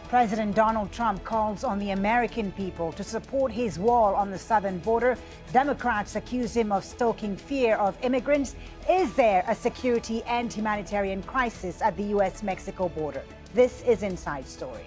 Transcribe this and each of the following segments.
President Donald Trump calls on the American people to support his wall on the southern border. Democrats accuse him of stoking fear of immigrants. Is there a security and humanitarian crisis at the U.S. Mexico border? This is Inside Story.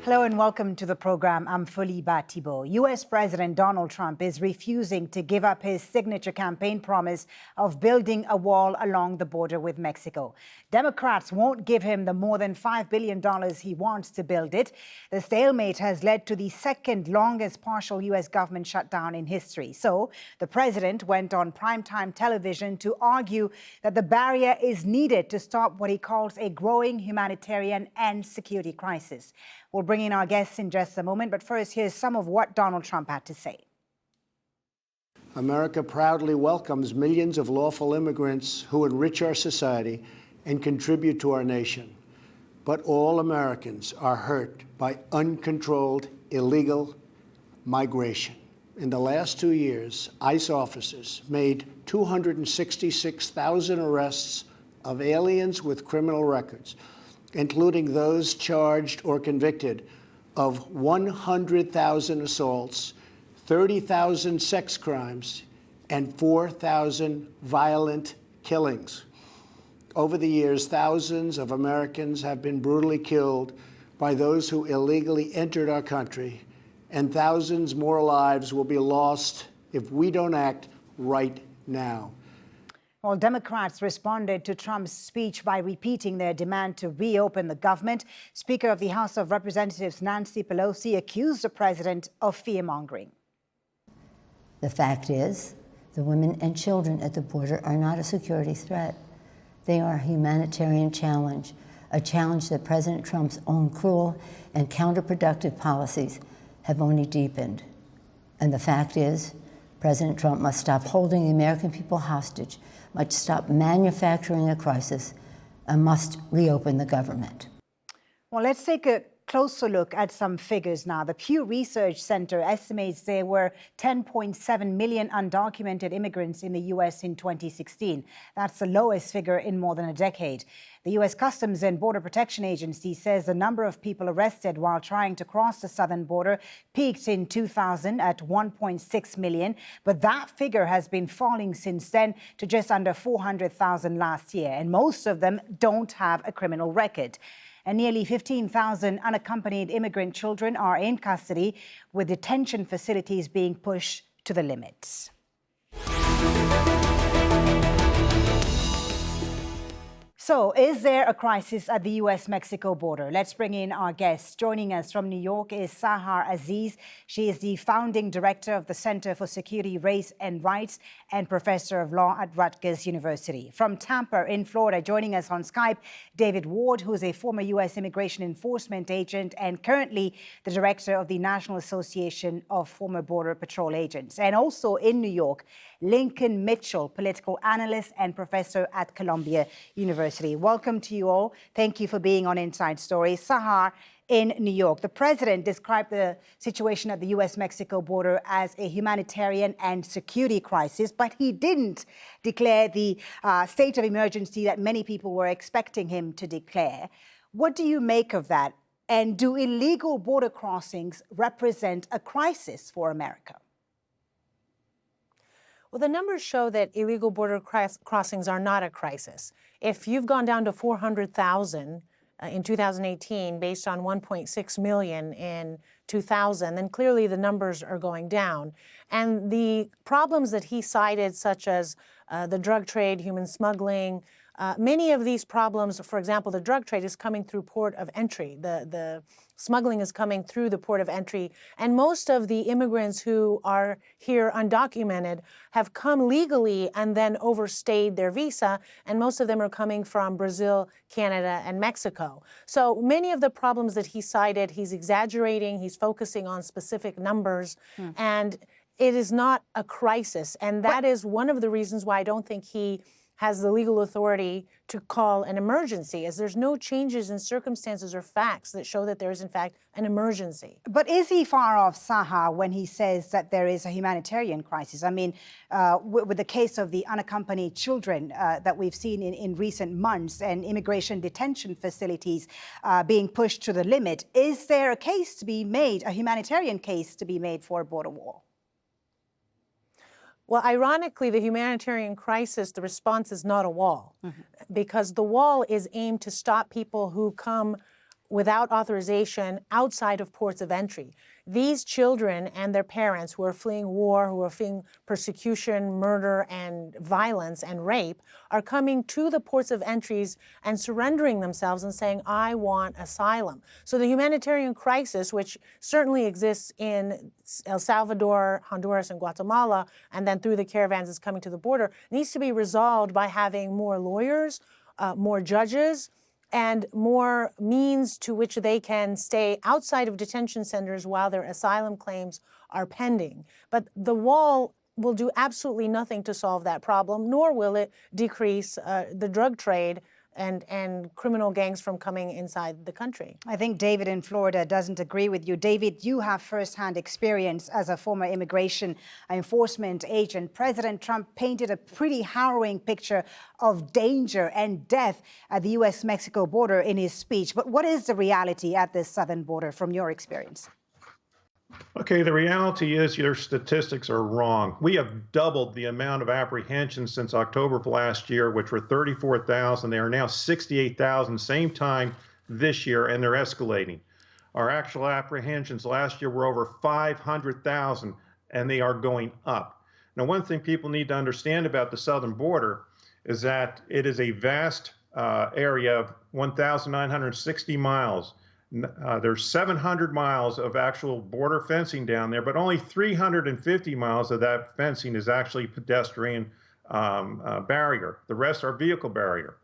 Hello and welcome to the program. I'm Folly Thibault. U.S. President Donald Trump is refusing to give up his signature campaign promise of building a wall along the border with Mexico. Democrats won't give him the more than $5 billion he wants to build it. The stalemate has led to the second longest partial U.S. government shutdown in history. So the president went on primetime television to argue that the barrier is needed to stop what he calls a growing humanitarian and security crisis. We'll bring in our guests in just a moment, but first, here's some of what Donald Trump had to say. America proudly welcomes millions of lawful immigrants who enrich our society and contribute to our nation. But all Americans are hurt by uncontrolled illegal migration. In the last 2 years, ICE officers made 266,000 arrests of aliens with criminal records, including those charged or convicted of 100,000 assaults, 30,000 sex crimes, and 4,000 violent killings. Over the years, thousands of Americans have been brutally killed by those who illegally entered our country, and thousands more lives will be lost if we don't act right now. Well, Democrats responded to Trump's speech by repeating their demand to reopen the government. Speaker of the House of Representatives Nancy Pelosi accused the president of fear-mongering. The fact is, the women and children at the border are not a security threat. They are a humanitarian challenge, a challenge that President Trump's own cruel and counterproductive policies have only deepened. And the fact is, President Trump must stop holding the American people hostage, must stop manufacturing a crisis, and must reopen the government. Well, let's take a closer look at some figures now. The Pew Research Center estimates there were 10.7 million undocumented immigrants in the U.S. in 2016. That's the lowest figure in more than a decade. The U.S. Customs and Border Protection Agency says the number of people arrested while trying to cross the southern border peaked in 2000 at 1.6 million, but that figure has been falling since then to just under 400,000 last year, and most of them don't have a criminal record. And nearly 15,000 unaccompanied immigrant children are in custody, with detention facilities being pushed to the limits. So, is there a crisis at the U.S. Mexico border? Let's bring in our guests. Joining us from New York is Sahar Aziz. She is the founding director of the Center for Security, Race and Rights and professor of law at Rutgers University. From Tampa in Florida, joining us on Skype, David Ward, who is a former U.S. immigration enforcement agent and currently the director of the National Association of Former Border Patrol Agents. And also in New York, Lincoln Mitchell, political analyst and professor at Columbia University. Welcome to you all. Thank you for being on Inside Story. Sahar, in New York, the president described the situation at the U.S. Mexico border as a humanitarian and security crisis, but he didn't declare the state of emergency that many people were expecting him to declare. What do you make of that? And do illegal border crossings represent a crisis for America? Well, the numbers show that illegal border crossings are not a crisis. If you've gone down to 400,000 in 2018 based on 1.6 million in 2000, then clearly the numbers are going down. And the problems that he cited, such as the drug trade, human smuggling, many of these problems, for example, the drug trade is coming through port of entry. The smuggling is coming through the port of entry. And most of the immigrants who are here undocumented have come legally and then overstayed their visa. And most of them are coming from Brazil, Canada, and Mexico. So many of the problems that he cited, he's exaggerating, he's focusing on specific numbers. And it is not a crisis. And that is one of the reasons why I don't think he has the legal authority to call an emergency, as there's no changes in circumstances or facts that show that there is, in fact, an emergency. But is he far off, Sahar, when he says that there is a humanitarian crisis? I mean, with the case of the unaccompanied children that we've seen in recent months and immigration detention facilities being pushed to the limit, is there a case to be made, a humanitarian case to be made for a border wall? Well, ironically, the humanitarian crisis, the response is not a wall, because the wall is aimed to stop people who come without authorization outside of ports of entry. These children and their parents who are fleeing war, who are fleeing persecution, murder, and violence and rape, are coming to the ports of entries and surrendering themselves and saying, I want asylum. So the humanitarian crisis, which certainly exists in El Salvador, Honduras, and Guatemala, and then through the caravans is coming to the border, needs to be resolved by having more lawyers, more judges, and more means to which they can stay outside of detention centers while their asylum claims are pending. But the wall will do absolutely nothing to solve that problem, nor will it decrease the drug trade and criminal gangs from coming inside the country. I think David in Florida doesn't agree with you. David, you have firsthand experience as a former immigration enforcement agent. President Trump painted a pretty harrowing picture of danger and death at the U.S. Mexico border in his speech. But what is the reality at this southern border from your experience? Okay, the reality is your statistics are wrong. We have doubled the amount of apprehensions since October of last year, which were 34,000. They are now 68,000, same time this year, and they're escalating. Our actual apprehensions last year were over 500,000, and they are going up. Now, one thing people need to understand about the southern border is that it is a vast area of 1,960 miles. There's 700 miles of actual border fencing down there, but only 350 miles of that fencing is actually pedestrian barrier. The rest are vehicle barrier.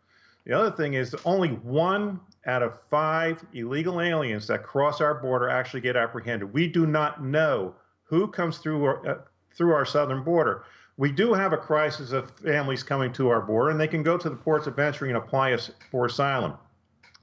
The other thing is only 1 out of 5 illegal aliens that cross our border actually get apprehended. We do not know who comes through our southern border. We do have a crisis of families coming to our border, and they can go to the ports of entry and apply for asylum.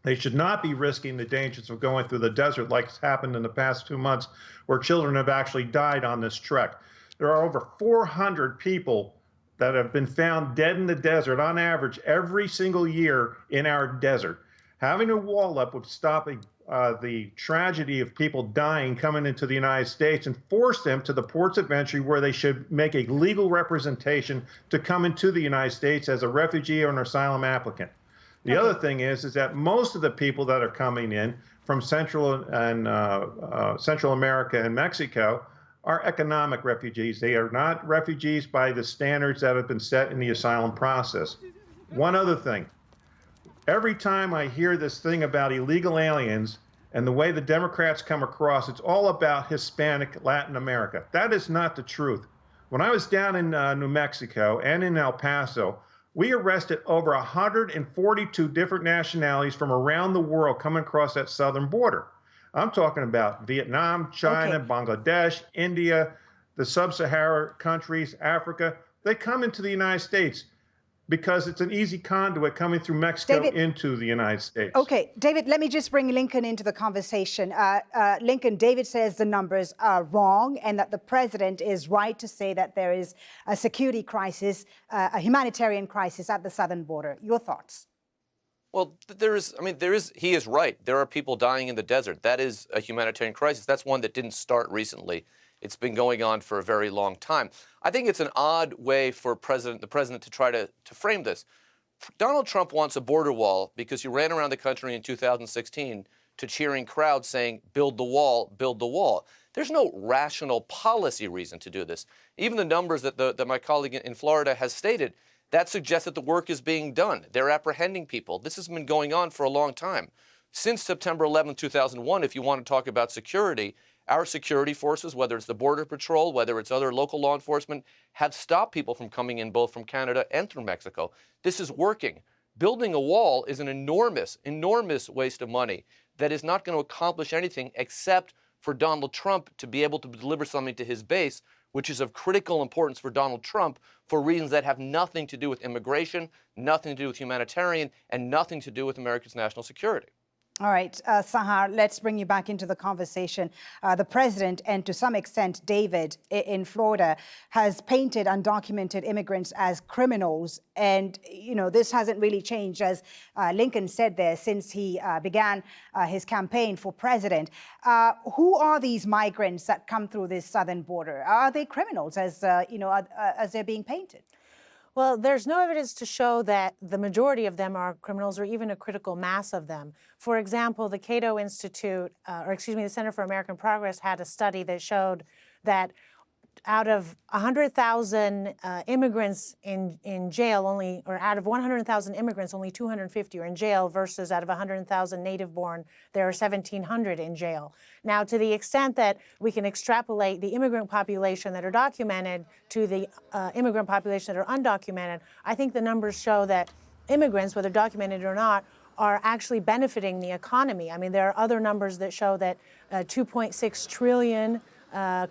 They should not be risking the dangers of going through the desert like has happened in the past 2 months, where children have actually died on this trek. There are over 400 people that have been found dead in the desert on average every single year in our desert. Having a wall up would stop the tragedy of people dying coming into the United States and force them to the ports of entry where they should make a legal representation to come into the United States as a refugee or an asylum applicant. The other thing is that most of the people that are coming in from Central America and Mexico are economic refugees. They are not refugees by the standards that have been set in the asylum process. One other thing, every time I hear this thing about illegal aliens and the way the Democrats come across, it's all about Hispanic Latin America. That is not the truth. When I was down in New Mexico and in El Paso, we arrested over 142 different nationalities from around the world coming across that southern border. I'm talking about Vietnam, China, Bangladesh, India, the sub-Saharan countries, Africa. They come into the United States because it's an easy conduit coming through Mexico into the United States. Okay, David, let me just bring Lincoln into the conversation. Lincoln, David says the numbers are wrong and that the president is right to say that there is a security crisis, a humanitarian crisis at the southern border. Your thoughts? Well, he is right. There are people dying in the desert. That is a humanitarian crisis. That's one that didn't start recently. It's been going on for a very long time. I think it's an odd way for the president to try to frame this. Donald Trump wants a border wall because he ran around the country in 2016 to cheering crowds saying, build the wall, build the wall. There's no rational policy reason to do this. Even the numbers that my colleague in Florida has stated, that suggests that the work is being done. They're apprehending people. This has been going on for a long time. Since September 11, 2001, if you want to talk about security, our security forces, whether it's the Border Patrol, whether it's other local law enforcement, have stopped people from coming in both from Canada and through Mexico. This is working. Building a wall is an enormous, enormous waste of money that is not going to accomplish anything except for Donald Trump to be able to deliver something to his base, which is of critical importance for Donald Trump for reasons that have nothing to do with immigration, nothing to do with humanitarian, and nothing to do with America's national security. All right, Sahar, let's bring you back into the conversation. The president, and to some extent David in Florida, has painted undocumented immigrants as criminals. And, you know, this hasn't really changed, as Lincoln said there, since he began his campaign for president. Who are these migrants that come through this southern border? Are they criminals, as, as they're being painted? Well, there's no evidence to show that the majority of them are criminals or even a critical mass of them. For example, the Cato Institute, the Center for American Progress had a study that showed that out of 100,000 immigrants in jail, out of 100,000 immigrants, only 250 are in jail, versus out of 100,000 native-born, there are 1,700 in jail. Now, to the extent that we can extrapolate the immigrant population that are documented to the immigrant population that are undocumented, I think the numbers show that immigrants, whether documented or not, are actually benefiting the economy. I mean, there are other numbers that show that 2.6 trillion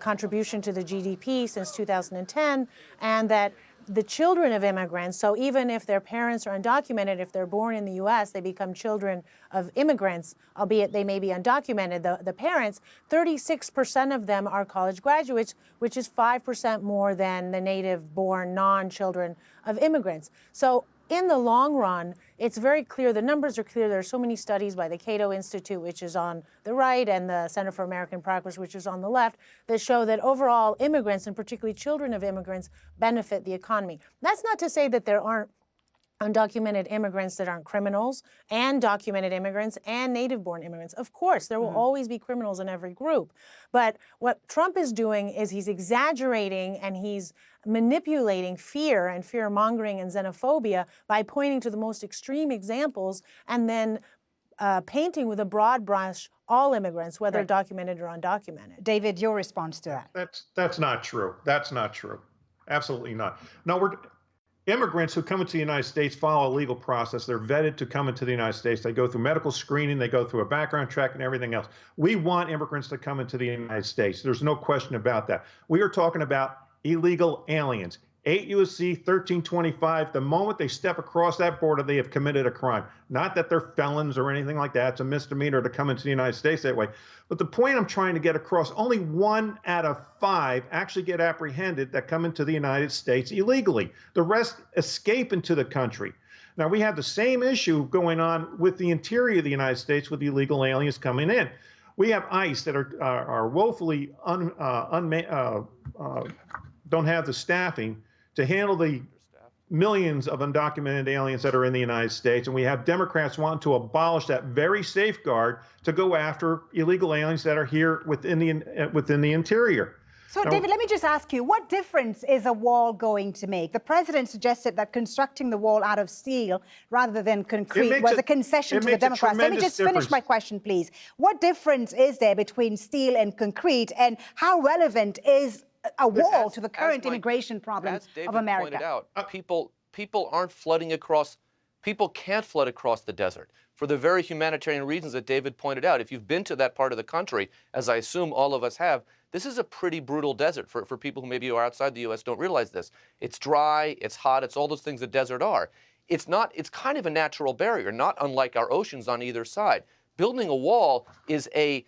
contribution to the GDP since 2010, and that the children of immigrants, so even if their parents are undocumented, if they're born in the U.S., they become children of immigrants, albeit they may be undocumented. The parents, 36% of them are college graduates, which is 5% more than the native-born non-children of immigrants. So in the long run, it's very clear, the numbers are clear. There are so many studies by the Cato Institute, which is on the right, and the Center for American Progress, which is on the left, that show that overall immigrants, and particularly children of immigrants, benefit the economy. That's not to say that there aren't undocumented immigrants that aren't criminals, and documented immigrants, and native-born immigrants. Of course, there will always be criminals in every group. But what Trump is doing is he's exaggerating and he's manipulating fear and fear-mongering and xenophobia by pointing to the most extreme examples and then painting with a broad brush all immigrants, whether documented or undocumented. David, your response to that? That's not true. That's not true. Absolutely not. No, immigrants who come into the United States follow a legal process. They're vetted to come into the United States. They go through medical screening. They go through a background check and everything else. We want immigrants to come into the United States. There's no question about that. We are talking about illegal aliens. 8 U.S.C. 1325, the moment they step across that border, they have committed a crime. Not that they're felons or anything like that. It's a misdemeanor to come into the United States that way. But the point I'm trying to get across, only 1 out of 5 actually get apprehended that come into the United States illegally. The rest escape into the country. Now, we have the same issue going on with the interior of the United States with illegal aliens coming in. We have ICE that are woefully don't have the staffing to handle the millions of undocumented aliens that are in the United States. And we have Democrats wanting to abolish that very safeguard to go after illegal aliens that are here within the interior. So, now, David, let me just ask you, what difference is a wall going to make? The president suggested that constructing the wall out of steel rather than concrete was a concession to the Democrats. Let me just finish my question, please. What difference is there between steel and concrete, and how relevant is a wall to the current immigration problem of America? Pointed out, people aren't flooding across. People can't flood across the desert for the very humanitarian reasons that David pointed out. If you've been to that part of the country, as I assume all of us have, this is a pretty brutal desert for people who maybe are outside the U.S. don't realize this. It's dry, it's hot, it's all those things that desert are. It's kind of a natural barrier, not unlike our oceans on either side. Building a wall is a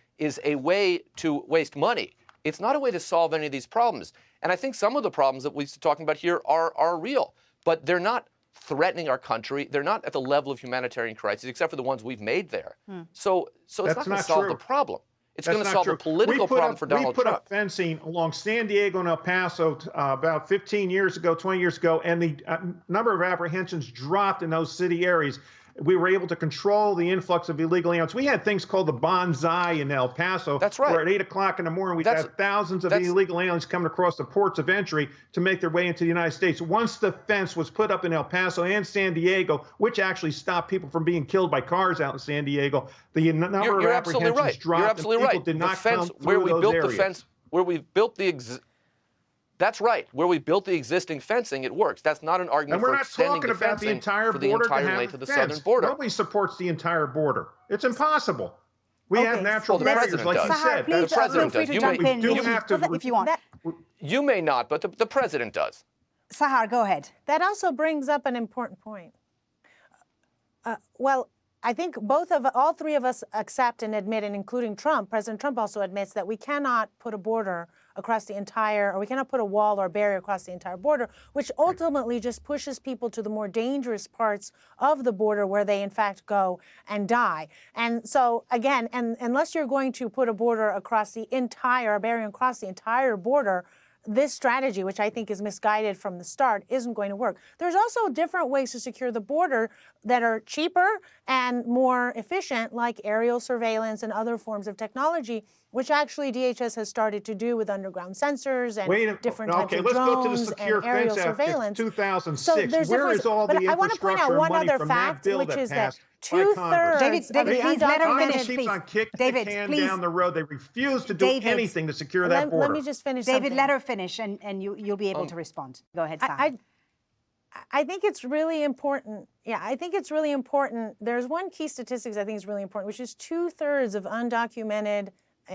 way to waste money. It's not a way to solve any of these problems. And I think some of the problems that we're talking about here are real, but they're not threatening our country. They're not at the level of humanitarian crisis, except for the ones we've made there. So it's not going to solve the problem. It's going to solve the political problem for Donald Trump. We put up fencing along San Diego and El Paso about 15 years ago, 20 years ago, and the number of apprehensions dropped in those city areas. We were able to control the influx of illegal aliens. We had things called the bonsai in El Paso. That's right. Where at 8 o'clock in the morning, we'd have thousands of illegal aliens coming across the ports of entry to make their way into the United States. Once the fence was put up in El Paso and San Diego, which actually stopped people from being killed by cars out in San Diego, the number of apprehensions dropped. You're absolutely right. People did not come through where we those built areas. the fence, where we built the That's right. Where we built the existing fencing, it works. That's not an argument for extending the fencing for the entire length of the southern border. Nobody supports the entire border. It's impossible. We have natural barriers, like you said. Sahar, please, feel free to jump in We do have to. If you want. You may not, but the president does. Sahar, go ahead. That also brings up an important point. Well, I think all three of us accept and admit, and including Trump, President Trump also admits that we cannot put a border across the entire, or we cannot put a wall or a barrier across the entire border, which ultimately just pushes people to the more dangerous parts of the border where they in fact go and die. And so again, and unless you're going to put a border across the entire, a barrier across the entire border, this strategy, which I think is misguided from the start, isn't going to work. There's also different ways to secure the border that are cheaper and more efficient, like aerial surveillance and other forms of technology, which actually DHS has started to do with underground sensors and different types of let's go to the drones Secure and aerial Fence Act of surveillance. 2006. Where is all the I want to point out infrastructure one money other from that fact, bill which that is that passed by Congress? two-thirds David, of the please let her finish, Congress please. keeps on kicking David, the can please. down the road. They refuse to do David, anything to secure that border. Let me just finish David, something. let her finish, and you'll be able to respond. Go ahead, Sahar. I think it's really important. Yeah, I think it's really important. There's one key statistics I think is really important, which is 2/3 of undocumented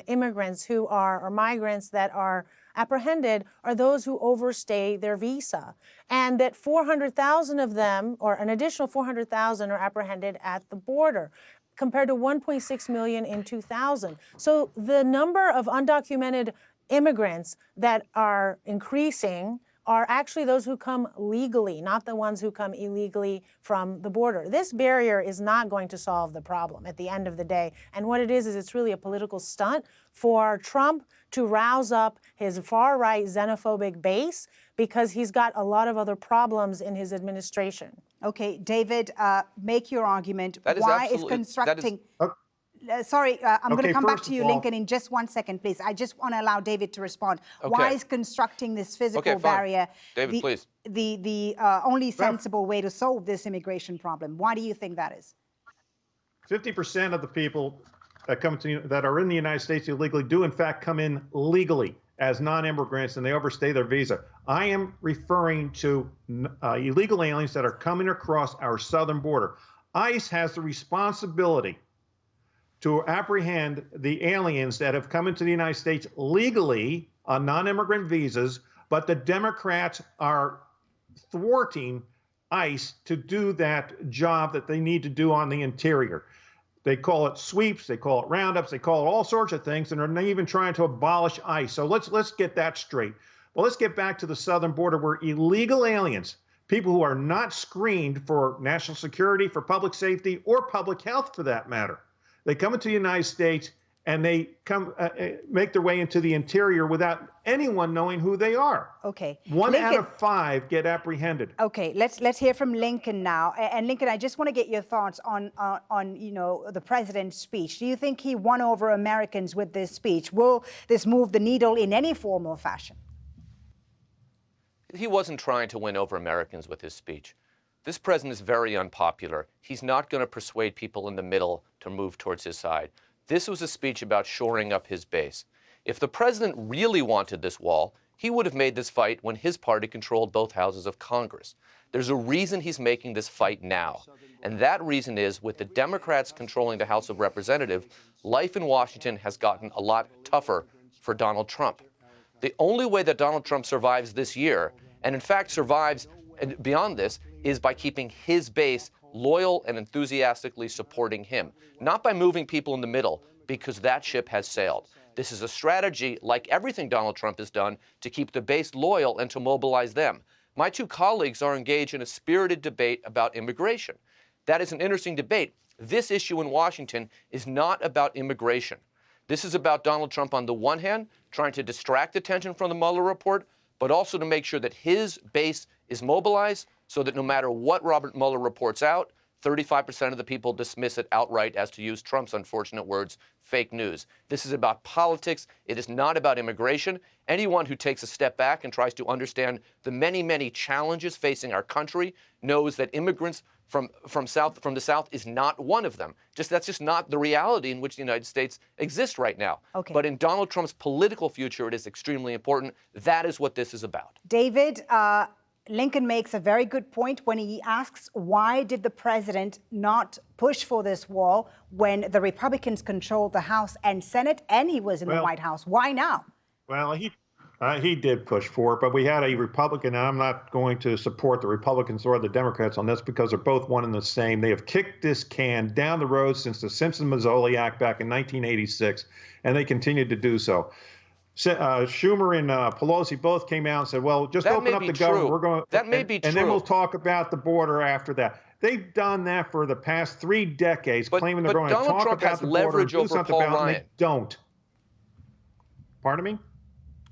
immigrants who are, or migrants that are apprehended are those who overstay their visa. And that 400,000 of them, or an additional 400,000 are apprehended at the border, compared to 1.6 million in 2000. So the number of undocumented immigrants that are increasing are actually those who come legally, not the ones who come illegally from the border. This barrier is not going to solve the problem at the end of the day. And what it is it's really a political stunt for Trump to rouse up his far-right xenophobic base because he's got a lot of other problems in his administration. Okay, David, make your argument. That is Why is absolutely- constructing... that is- sorry, I'm going to come back first to you, of all- Lincoln, in just 1 second, please. I just want to allow David to respond. Okay. Why is constructing this physical Okay, fine. barrier David, please. the only sensible way to solve this immigration problem? Why do you think that is? 50% of the people that are in the United States illegally do in fact come in legally as non-immigrants, and they overstay their visa. I am referring to illegal aliens that are coming across our southern border. ICE has the responsibility to apprehend the aliens that have come into the United States legally on non-immigrant visas, but the Democrats are thwarting ICE to do that job that they need to do on the interior. They call it sweeps, they call it roundups, they call it all sorts of things, and they're even trying to abolish ICE. So let's get that straight. Well, let's get back to the southern border where illegal aliens, people who are not screened for national security, for public safety, or public health for that matter, they come into the United States and they come make their way into the interior without anyone knowing who they are. Okay. One out Lincoln- of 5 get apprehended. Okay, let's hear from Lincoln now. And Lincoln, I just want to get your thoughts on the president's speech. Do you think he won over Americans with this speech? Will this move the needle in any form or fashion? He wasn't trying to win over Americans with his speech. This president is very unpopular. He's not going to persuade people in the middle to move towards his side. This was a speech about shoring up his base. If the president really wanted this wall, he would have made this fight when his party controlled both houses of Congress. There's a reason he's making this fight now. And that reason is, with the Democrats controlling the House of Representatives, life in Washington has gotten a lot tougher for Donald Trump. The only way that Donald Trump survives this year, and in fact survives beyond this, is by keeping his base loyal and enthusiastically supporting him, not by moving people in the middle, because that ship has sailed. This is a strategy, like everything Donald Trump has done, to keep the base loyal and to mobilize them. My two colleagues are engaged in a spirited debate about immigration. That is an interesting debate. This issue in Washington is not about immigration. This is about Donald Trump, on the one hand, trying to distract attention from the Mueller report, but also to make sure that his base is mobilized so that no matter what Robert Mueller reports out, 35% of the people dismiss it outright as, to use Trump's unfortunate words, fake news. This is about politics. It is not about immigration. Anyone who takes a step back and tries to understand the many, many challenges facing our country knows that immigrants from the South is not one of them. That's just not the reality in which the United States exists right now. Okay. But in Donald Trump's political future, it is extremely important. That is what this is about. David, Lincoln makes a very good point when he asks, why did the president not push for this wall when the Republicans controlled the House and Senate and he was in the White House? Why now? Well, He did push for it, but we had a Republican, and I'm not going to support the Republicans or the Democrats on this because they're both one and the same. They have kicked this can down the road since the Simpson-Mazzoli Act back in 1986, and they continue to do so. Schumer and Pelosi both came out and said, well, just open up the government. We're going. That may be true. And then we'll talk about the border after that. They've done that for the past 3 decades, claiming they're going to talk about the border and do something about it, and they don't. Pardon me?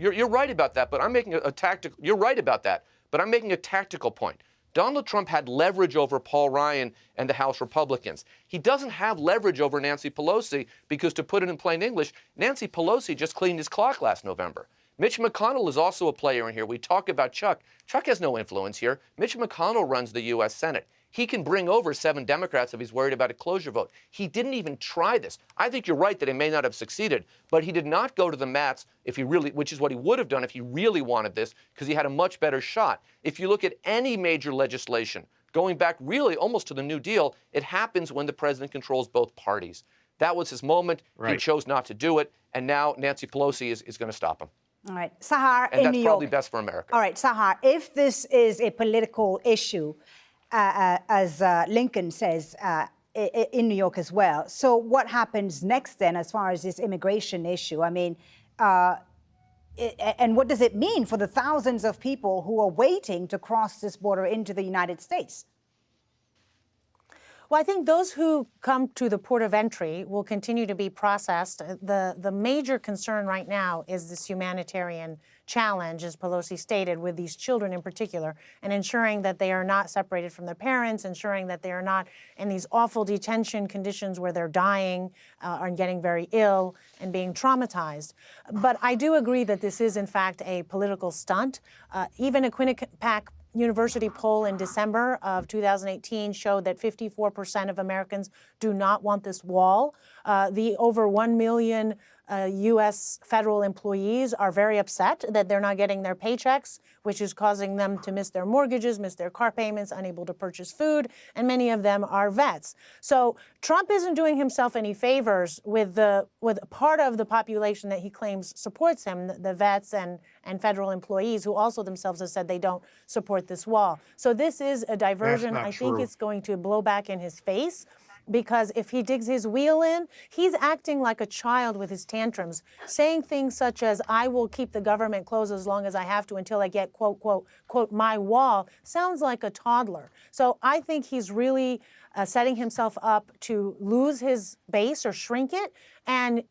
You're right about that, but I'm making a tactical. You're right about that, but I'm making a tactical point. Donald Trump had leverage over Paul Ryan and the House Republicans. He doesn't have leverage over Nancy Pelosi because, to put it in plain English, Nancy Pelosi just cleaned his clock last November. Mitch McConnell is also a player in here. We talk about Chuck. Chuck has no influence here. Mitch McConnell runs the U.S. Senate. He can bring over 7 Democrats if he's worried about a cloture vote. He didn't even try this. I think you're right that he may not have succeeded, but he did not go to the mats if he really, which is what he would have done if he really wanted this, because he had a much better shot. If you look at any major legislation, going back really almost to the New Deal, it happens when the president controls both parties. That was his moment. Right. He chose not to do it, and now Nancy Pelosi is going to stop him. All right, Sahar, and in New York. And that's probably best for America. All right, Sahar, if this is a political issue, as Lincoln says, in New York as well. So what happens next then as far as this immigration issue? I mean, and what does it mean for the thousands of people who are waiting to cross this border into the United States? Well, I think those who come to the port of entry will continue to be processed. The major concern right now is this humanitarian challenge, as Pelosi stated, with these children in particular, and ensuring that they are not separated from their parents, ensuring that they are not in these awful detention conditions where they're dying and getting very ill and being traumatized. But I do agree that this is, in fact, a political stunt. Even a Quinnipiac University poll in December of 2018 showed that 54% of Americans do not want this wall. The over 1 million U.S. federal employees are very upset that they're not getting their paychecks, which is causing them to miss their mortgages, miss their car payments, unable to purchase food, and many of them are vets. So Trump isn't doing himself any favors with part of the population that he claims supports him, the vets and federal employees, who also themselves have said they don't support this wall. So this is a diversion. I think it's going to blow back in his face, because if he digs his wheel in, he's acting like a child with his tantrums, saying things such as, I will keep the government closed as long as I have to until I get, quote, quote, quote, my wall. Sounds like a toddler. So I think he's really setting himself up to lose his base or shrink it, and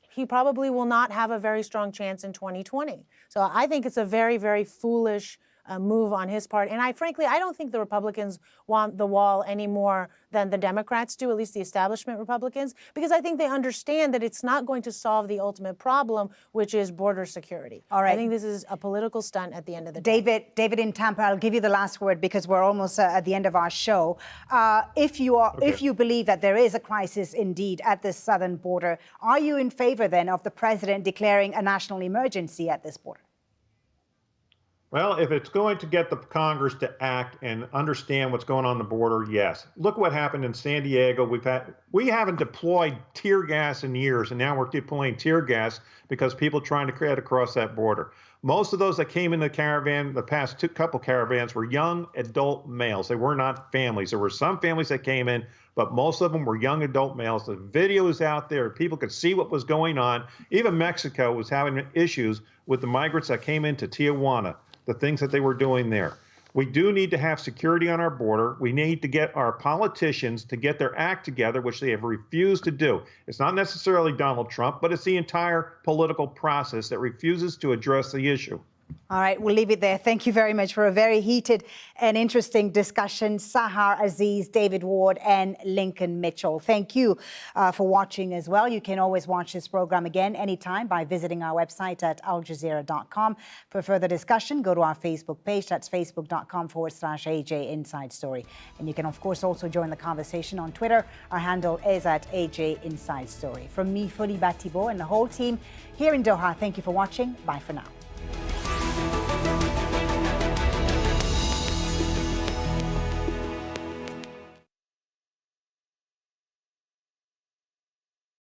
he probably will not have a very strong chance in 2020. So I think it's a very, very foolish move on his part. And frankly, I don't think the Republicans want the wall any more than the Democrats do, at least the establishment Republicans, because I think they understand that it's not going to solve the ultimate problem, which is border security. All right. I think this is a political stunt at the end of the day. David in Tampa, I'll give you the last word because we're almost at the end of our show. If you believe that there is a crisis indeed at the southern border, are you in favor then of the president declaring a national emergency at this border? Well, if it's going to get the Congress to act and understand what's going on the border, yes. Look what happened in San Diego. We haven't deployed tear gas in years, and now we're deploying tear gas because people are trying to get across that border. Most of those that came in the caravan, the past couple caravans, were young adult males. They were not families. There were some families that came in, but most of them were young adult males. The video is out there. People could see what was going on. Even Mexico was having issues with the migrants that came into Tijuana, the things that they were doing there. We do need to have security on our border. We need to get our politicians to get their act together, which they have refused to do. It's not necessarily Donald Trump, but it's the entire political process that refuses to address the issue. All right, we'll leave it there. Thank you very much for a very heated and interesting discussion. Sahar, Aziz, David Ward, and Lincoln Mitchell. Thank you for watching as well. You can always watch this program again anytime by visiting our website at aljazeera.com. For further discussion, go to our Facebook page. That's facebook.com/AJ Inside Story. And you can, of course, also join the conversation on Twitter. Our handle is at AJ Inside Story. From me, Thibault, and the whole team here in Doha, thank you for watching. Bye for now.